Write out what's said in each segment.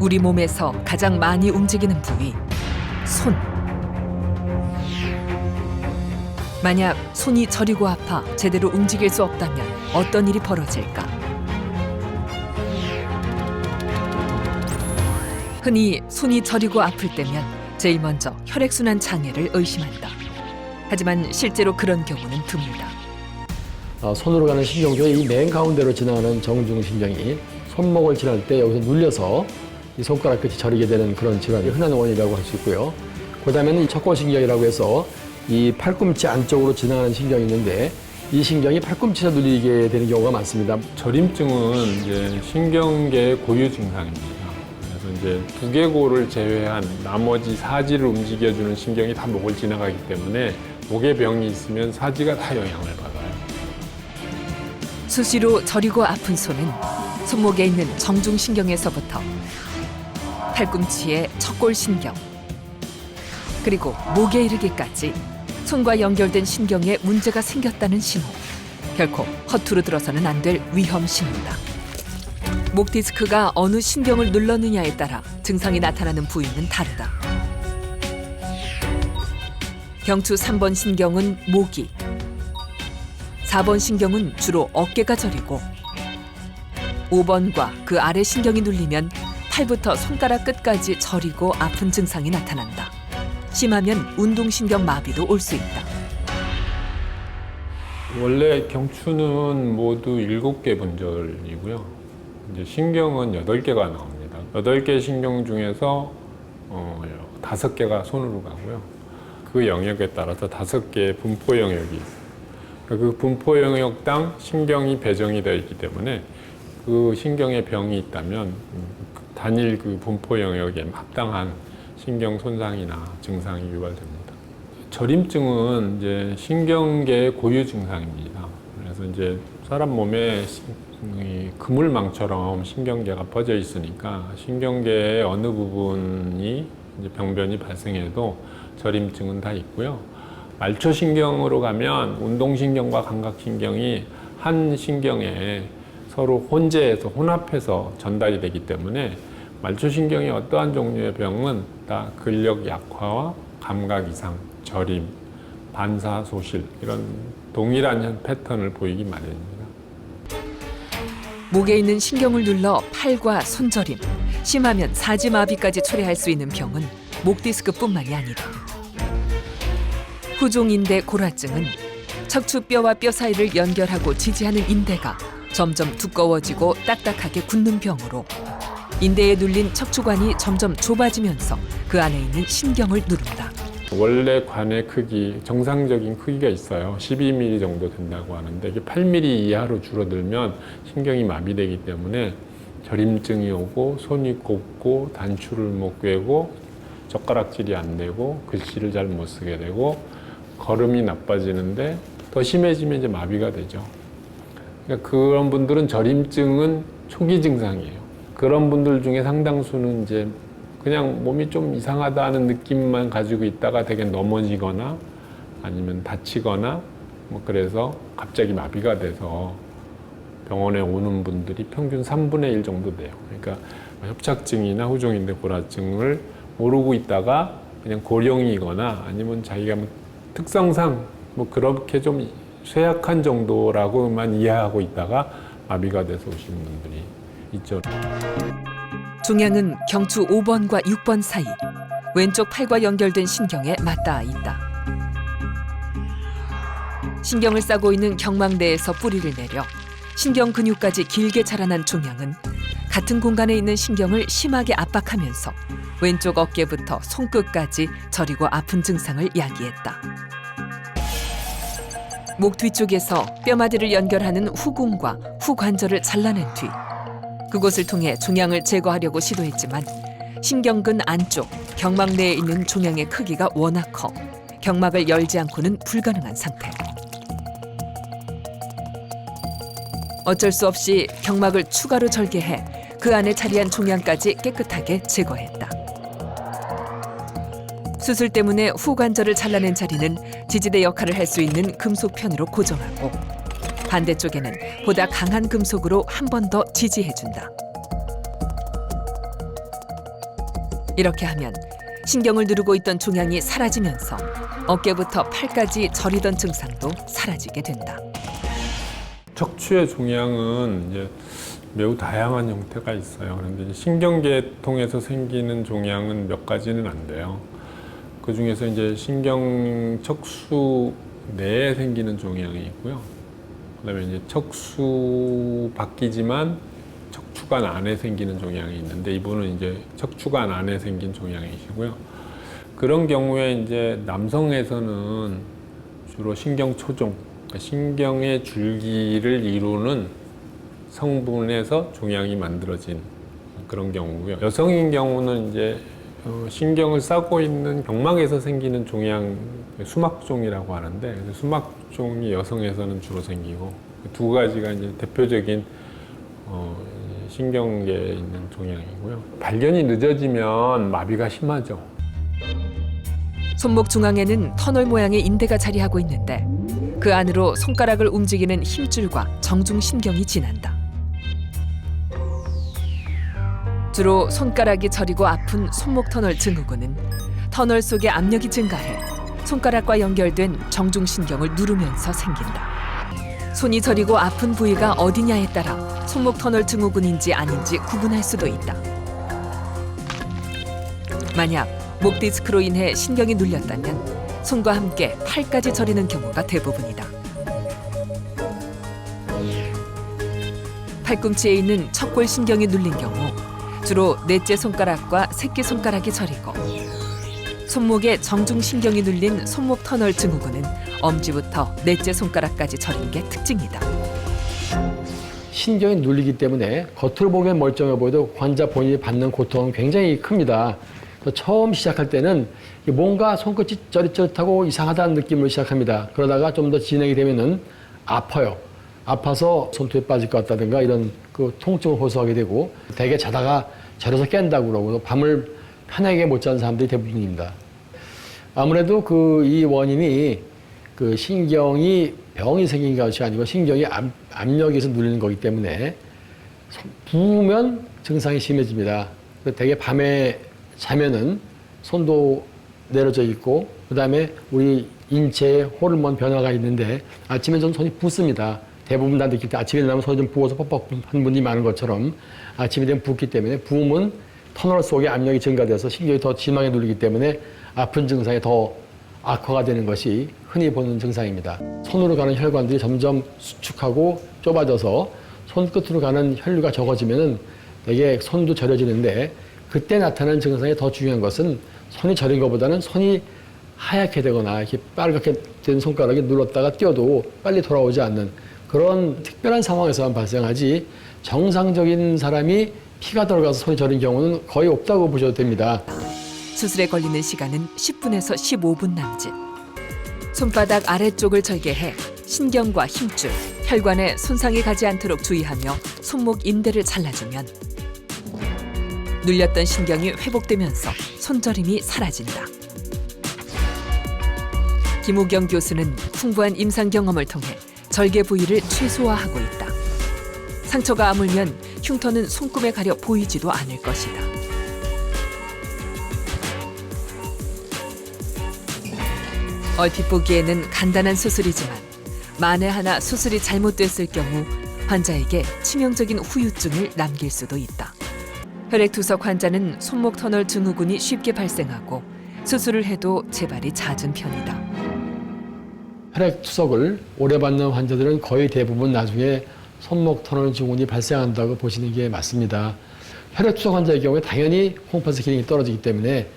우리 몸에서 가장 많이 움직이는 부위, 손. 만약 손이 저리고 아파 제대로 움직일 수 없다면 어떤 일이 벌어질까? 흔히 손이 저리고 아플 때면 제일 먼저 혈액순환 장애를 의심한다. 하지만 실제로 그런 경우는 드물다. 손으로 가는 신경 중에 이 맨 가운데로 지나가는 정중신경이 손목을 지날 때 여기서 눌려서 이 손가락 끝이 저리게 되는 그런 질환이 흔한 원인이라고 할 수 있고요. 그 다음에는 이 척골신경이라고 해서 이 팔꿈치 안쪽으로 지나가는 신경이 있는데 이 신경이 팔꿈치에서 눌리게 되는 경우가 많습니다. 저림증은 이제 신경계의 고유 증상입니다. 그래서 이제 두개골을 제외한 나머지 사지를 움직여주는 신경이 다 목을 지나가기 때문에 목에 병이 있으면 사지가 다 영향을 받아요. 수시로 저리고 아픈 손은 손목에 있는 정중신경에서부터 팔꿈치의 척골신경, 그리고 목에 이르기까지 손과 연결된 신경에 문제가 생겼다는 신호. 결코 허투루 들어서는 안 될 위험 신호다. 목 디스크가 어느 신경을 눌렀느냐에 따라 증상이 나타나는 부위는 다르다. 경추 3번 신경은 목이, 4번 신경은 주로 어깨가 저리고 5번과 그 아래 신경이 눌리면 팔부터 손가락 끝까지 저리고 아픈 증상이 나타난다. 심하면 운동신경 마비도 올 수 있다. 원래 경추는 모두 7개 분절이고요. 이제 신경은 8개가 나옵니다. 8개 신경 중에서 5개가 손으로 가고요. 그 영역에 따라서 5개의 분포 영역이 있어요. 그 분포 영역당 신경이 배정이 되어 있기 때문에 그 신경에 병이 있다면 단일 그 분포 영역에 합당한 신경 손상이나 증상이 유발됩니다. 저림증은 이제 신경계의 고유 증상입니다. 그래서 이제 사람 몸에 그물망처럼 신경계가 퍼져 있으니까 신경계의 어느 부분이 이제 병변이 발생해도 저림증은 다 있고요. 말초신경으로 가면 운동신경과 감각신경이 한 신경에 서로 혼재해서 혼합해서 전달이 되기 때문에 말초신경의 어떠한 종류의 병은 다 근력 약화와 감각 이상, 저림, 반사소실 이런 동일한 패턴을 보이기 마련입니다. 목에 있는 신경을 눌러 팔과 손저림, 심하면 사지마비까지 초래할 수 있는 병은 목 디스크뿐만이 아니다. 후종인대 골화증은 척추뼈와 뼈 사이를 연결하고 지지하는 인대가 점점 두꺼워지고 딱딱하게 굳는 병으로 인대에 눌린 척추관이 점점 좁아지면서 그 안에 있는 신경을 누른다. 원래 관의 크기, 정상적인 크기가 있어요. 12mm 정도 된다고 하는데 이게 8mm 이하로 줄어들면 신경이 마비되기 때문에 저림증이 오고 손이 곱고 단추를 못 꿰고 젓가락질이 안 되고 글씨를 잘 못 쓰게 되고 걸음이 나빠지는데 더 심해지면 이제 마비가 되죠. 그러니까 그런 분들은 저림증은 초기 증상이에요. 그런 분들 중에 상당수는 이제 그냥 몸이 좀 이상하다는 느낌만 가지고 있다가 되게 넘어지거나 아니면 다치거나 뭐 그래서 갑자기 마비가 돼서 병원에 오는 분들이 평균 3분의 1 정도 돼요. 그러니까 협착증이나 후종인대 골화증을 모르고 있다가 그냥 고령이거나 아니면 자기가 뭐 특성상 뭐 그렇게 좀 쇠약한 정도라고만 이해하고 있다가 마비가 돼서 오시는 분들이 있죠. 종양은 경추 5번과 6번 사이 왼쪽 팔과 연결된 신경에 맞닿아 있다. 신경을 싸고 있는 경막내에서 뿌리를 내려 신경 근육까지 길게 자라난 종양은 같은 공간에 있는 신경을 심하게 압박하면서 왼쪽 어깨부터 손끝까지 저리고 아픈 증상을 야기했다. 목 뒤쪽에서 뼈마디를 연결하는 후궁과 후관절을 잘라낸 뒤 그곳을 통해 종양을 제거하려고 시도했지만 신경근 안쪽 경막 내에 있는 종양의 크기가 워낙 커 경막을 열지 않고는 불가능한 상태. 어쩔 수 없이 경막을 추가로 절개해 그 안에 자리한 종양까지 깨끗하게 제거했다. 수술 때문에 후관절을 잘라낸 자리는 지지대 역할을 할 수 있는 금속편으로 고정하고 반대쪽에는 보다 강한 금속으로 한 번 더 지지해준다. 이렇게 하면 신경을 누르고 있던 종양이 사라지면서 어깨부터 팔까지 저리던 증상도 사라지게 된다. 척추의 종양은 이제 매우 다양한 형태가 있어요. 그런데 신경계통에서 생기는 종양은 몇 가지는 안 돼요. 그 중에서 이제 신경 척수 내에 생기는 종양이 있고요. 그다음에 이제 척수 밖이지만 척추관 안에 생기는 종양이 있는데 이분은 이제 척추관 안에 생긴 종양이시고요. 그런 경우에 이제 남성에서는 주로 신경초종, 그러니까 신경의 줄기를 이루는 성분에서 종양이 만들어진 그런 경우고요. 여성인 경우는 이제 신경을 싸고 있는 경막에서 생기는 종양, 수막종이라고 하는데 수막종이 여성에서는 주로 생기고 두 가지가 이제 대표적인 신경계에 있는 종양이고요. 발견이 늦어지면 마비가 심하죠. 손목 중앙에는 터널 모양의 인대가 자리하고 있는데 그 안으로 손가락을 움직이는 힘줄과 정중신경이 지난다. 주로 손가락이 저리고 아픈 손목 터널 증후군은 터널 속의 압력이 증가해 손가락과 연결된 정중신경을 누르면서 생긴다. 손이 저리고 아픈 부위가 어디냐에 따라 손목 터널 증후군인지 아닌지 구분할 수도 있다. 만약 목 디스크로 인해 신경이 눌렸다면 손과 함께 팔까지 저리는 경우가 대부분이다. 팔꿈치에 있는 척골신경이 눌린 경우 주로 넷째 손가락과 새끼손가락이 저리고 손목에 정중신경이 눌린 손목 터널 증후군은 엄지부터 넷째 손가락까지 저린 게 특징이다. 신경이 눌리기 때문에 겉으로 보기엔 멀쩡해 보여도 환자 본인이 받는 고통은 굉장히 큽니다. 처음 시작할 때는 뭔가 손끝이 쩌릿쩌릿하고 이상하다는 느낌으로 시작합니다. 그러다가 좀 더 진행이 되면은 아파요. 아파서 손톱에 빠질 것 같다든가 이런 그 통증을 호소하게 되고 대개 자다가 저려서 깬다고 그러고 밤을 편하게 못 자는 사람들이 대부분입니다. 아무래도 이 원인이 그 신경이 병이 생긴 것이 아니고 신경이 압력에서 눌리는 거기 때문에 부으면 증상이 심해집니다. 대개 밤에 자면은 손도 내려져 있고 그다음에 우리 인체에 호르몬 변화가 있는데 아침에 좀 손이 붓습니다. 대부분 다 느낄 때 아침에 일어나면 손이 좀 부어서 뻑뻑한 분이 많은 것처럼 아침이 되면 붓기 때문에 부으면 터널 속에 압력이 증가돼서 신경이 더 심하게 눌리기 때문에 아픈 증상이 더 악화가 되는 것이 흔히 보는 증상입니다. 손으로 가는 혈관들이 점점 수축하고 좁아져서 손끝으로 가는 혈류가 적어지면은 되게 손도 저려지는데 그때 나타나는 증상이 더 중요한 것은 손이 저린 것보다는 손이 하얗게 되거나 이렇게 빨갛게 된 손가락이 눌렀다가 띄어도 빨리 돌아오지 않는 그런 특별한 상황에서만 발생하지 정상적인 사람이 피가 들어가서 손이 저린 경우는 거의 없다고 보셔도 됩니다. 수술에 걸리는 시간은 10분에서 15분 남짓. 손바닥 아래쪽을 절개해 신경과 힘줄, 혈관에 손상이 가지 않도록 주의하며 손목 인대를 잘라주면 눌렸던 신경이 회복되면서 손저림이 사라진다. 김우경 교수는 풍부한 임상 경험을 통해 절개 부위를 최소화하고 있다. 상처가 아물면 흉터는 손금에 가려 보이지도 않을 것이다. 얼핏 보기에는 간단한 수술이지만 만에 하나 수술이 잘못됐을 경우 환자에게 치명적인 후유증을 남길 수도 있다. 혈액투석 환자는 손목 터널 증후군이 쉽게 발생하고 수술을 해도 재발이 잦은 편이다. 혈액투석을 오래 받는 환자들은 거의 대부분 나중에 손목 터널 증후군이 발생한다고 보시는 게 맞습니다. 혈액투석 환자의 경우에 당연히 콩팥의 기능이 떨어지기 때문에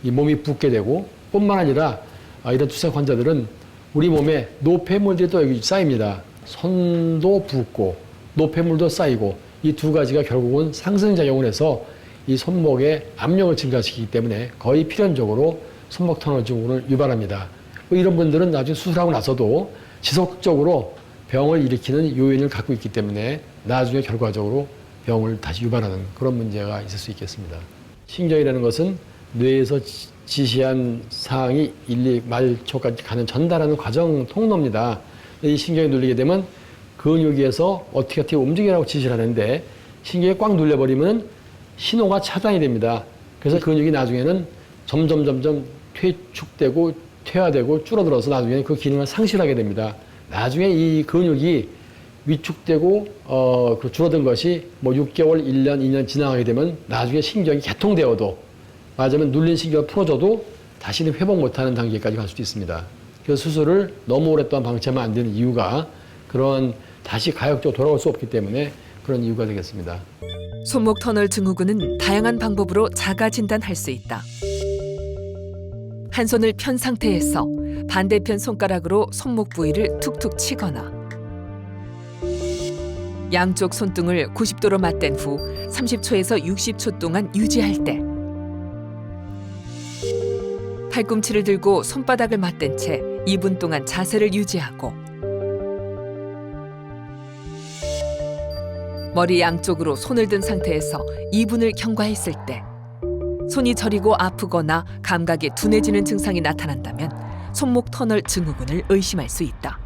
이 몸이 붓게 되고 뿐만 아니라 이런 투석 환자들은 우리 몸에 노폐물들이 또 여기 쌓입니다. 손도 붓고 노폐물도 쌓이고 이 두 가지가 결국은 상승작용을 해서 이 손목에 압력을 증가시키기 때문에 거의 필연적으로 손목 터널 증후군을 유발합니다. 이런 분들은 나중에 수술하고 나서도 지속적으로 병을 일으키는 요인을 갖고 있기 때문에 나중에 결과적으로 병을 다시 유발하는 그런 문제가 있을 수 있겠습니다. 신경이라는 것은 뇌에서 지시한 사항이 1, 2, 말초까지 가는 전달하는 과정 통로입니다. 이 신경이 눌리게 되면 근육에서 어떻게 움직이라고 지시를 하는데 신경이 꽉 눌려버리면 신호가 차단이 됩니다. 그래서 근육이 나중에는 점점 퇴축되고 퇴화되고 줄어들어서 나중에는 그 기능을 상실하게 됩니다. 나중에 이 근육이 위축되고 그 줄어든 것이 뭐 6개월, 1년, 2년 지나가게 되면 나중에 신경이 개통되어도 맞으면 눌린 신경을 풀어줘도 다시는 회복 못하는 단계까지 갈 수도 있습니다. 그래서 수술을 너무 오랫동안 방치하면 안 되는 이유가 그런 다시 가역적으로 돌아올 수 없기 때문에 그런 이유가 되겠습니다. 손목 터널 증후군은 다양한 방법으로 자가 진단할 수 있다. 한 손을 편 상태에서 반대편 손가락으로 손목 부위를 툭툭 치거나 양쪽 손등을 90도로 맞댄 후 30초에서 60초 동안 유지할 때 팔꿈치를 들고 손바닥을 맞댄 채 2분 동안 자세를 유지하고 머리 양쪽으로 손을 든 상태에서 2분을 경과했을 때 손이 저리고 아프거나 감각에 둔해지는 증상이 나타난다면 손목 터널 증후군을 의심할 수 있다.